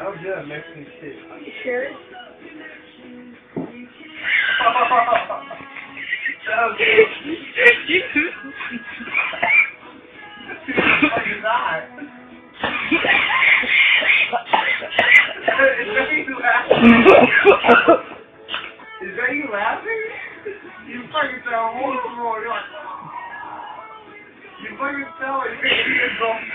That was good Mexican shit. You sure? That was good. What is that? Is that you laughing? Is that you laughing? You fucking sound horrible. You're like, you fucking sound like you're going.